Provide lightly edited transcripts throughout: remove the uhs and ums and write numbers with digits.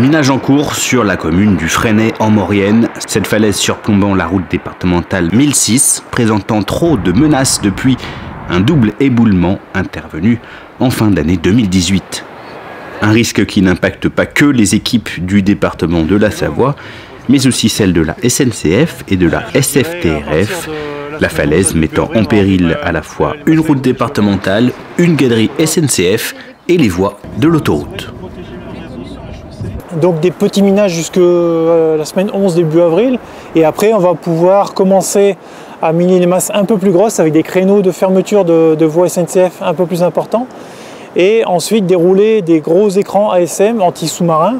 Minage en cours sur la commune du Fresnay en Maurienne. Cette falaise surplombant la route départementale 1006, présentant trop de menaces depuis un double éboulement intervenu en fin d'année 2018. Un risque qui n'impacte pas que les équipes du département de la Savoie, mais aussi celles de la SNCF et de la SFTRF. La falaise mettant en péril à la fois une route départementale, une galerie SNCF et les voies de l'autoroute. Donc des petits minages jusque la semaine 11 début avril, et après on va pouvoir commencer à miner les masses un peu plus grosses avec des créneaux de fermeture de voies SNCF un peu plus importants, et ensuite dérouler des gros écrans ASM anti-sous-marins,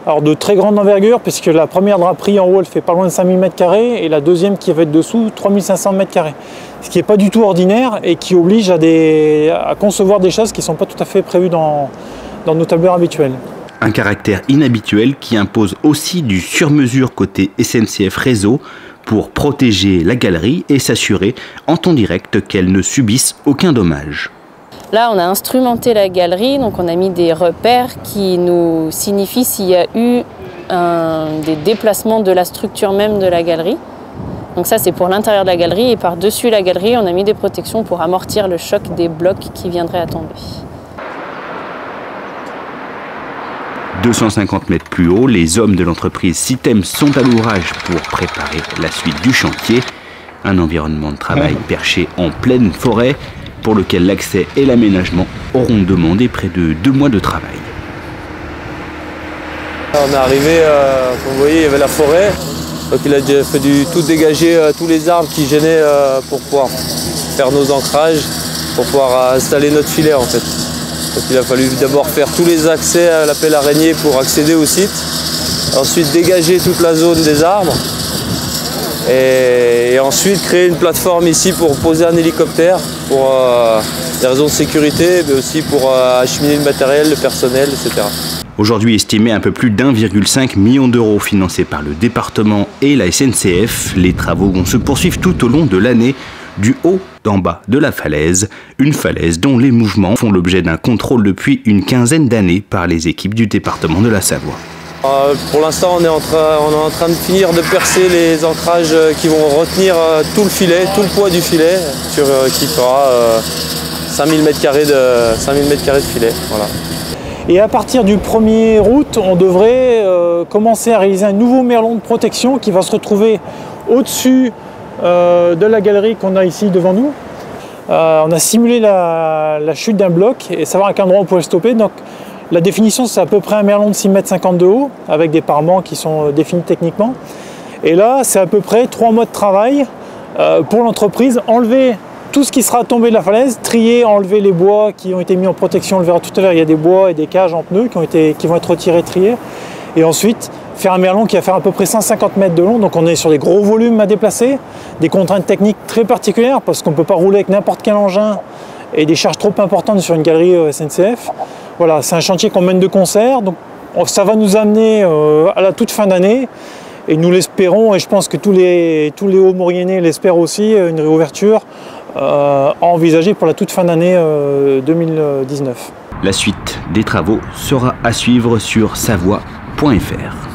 alors de très grande envergure, puisque la première draperie en haut elle fait pas loin de 5000 m² et la deuxième qui va être dessous 3500 m², ce qui n'est pas du tout ordinaire et qui oblige à concevoir des choses qui ne sont pas tout à fait prévues dans nos tableurs habituels. Un caractère inhabituel qui impose aussi du sur-mesure côté SNCF Réseau pour protéger la galerie et s'assurer en temps direct qu'elle ne subisse aucun dommage. Là, on a instrumenté la galerie, donc on a mis des repères qui nous signifient s'il y a eu des déplacements de la structure même de la galerie. Donc ça, c'est pour l'intérieur de la galerie, et par-dessus la galerie, on a mis des protections pour amortir le choc des blocs qui viendraient à tomber. 250 mètres plus haut, les hommes de l'entreprise Sitem sont à l'ouvrage pour préparer la suite du chantier. Un environnement de travail perché en pleine forêt pour lequel l'accès et l'aménagement auront demandé près de 2 mois de travail. On est arrivé, comme vous voyez, il y avait la forêt. Donc il a déjà fait tout dégager tous les arbres qui gênaient pour pouvoir faire nos ancrages, pour pouvoir installer notre filet en fait. Donc il a fallu d'abord faire tous les accès à la pelle araignée pour accéder au site. Ensuite dégager toute la zone des arbres. Et ensuite créer une plateforme ici pour poser un hélicoptère pour des raisons de sécurité, mais aussi pour acheminer le matériel, le personnel, etc. Aujourd'hui estimé à un peu plus d'1,5 million d'euros financés par le département et la SNCF, les travaux vont se poursuivre tout au long de l'année, du haut d'en bas de la falaise, une falaise dont les mouvements font l'objet d'un contrôle depuis une quinzaine d'années par les équipes du département de la Savoie. Pour l'instant, on est en train de finir de percer les ancrages qui vont retenir tout le filet, tout le poids du filet, qui fera 5000 m² de filet. Voilà. Et à partir du 1er août, on devrait commencer à réaliser un nouveau merlon de protection qui va se retrouver au-dessus de la galerie qu'on a ici devant nous. On a simulé la chute d'un bloc et savoir à quel endroit on pouvait le stopper. Donc, la définition, c'est à peu près un merlon de 6,50 m de haut, avec des parements qui sont définis techniquement. Et là, c'est à peu près 3 mois de travail pour l'entreprise. Enlever tout ce qui sera tombé de la falaise, trier, enlever les bois qui ont été mis en protection. On le verra tout à l'heure, il y a des bois et des cages en pneus qui vont être retirés, triés. Et ensuite, faire un merlon qui va faire à peu près 150 mètres de long. Donc on est sur des gros volumes à déplacer, des contraintes techniques très particulières, parce qu'on ne peut pas rouler avec n'importe quel engin et des charges trop importantes sur une galerie SNCF. Voilà, c'est un chantier qu'on mène de concert, donc ça va nous amener à la toute fin d'année, et nous l'espérons, et je pense que tous les Hauts-Mauriennais l'espèrent aussi, une réouverture envisagée pour la toute fin d'année 2019. La suite des travaux sera à suivre sur savoie.fr.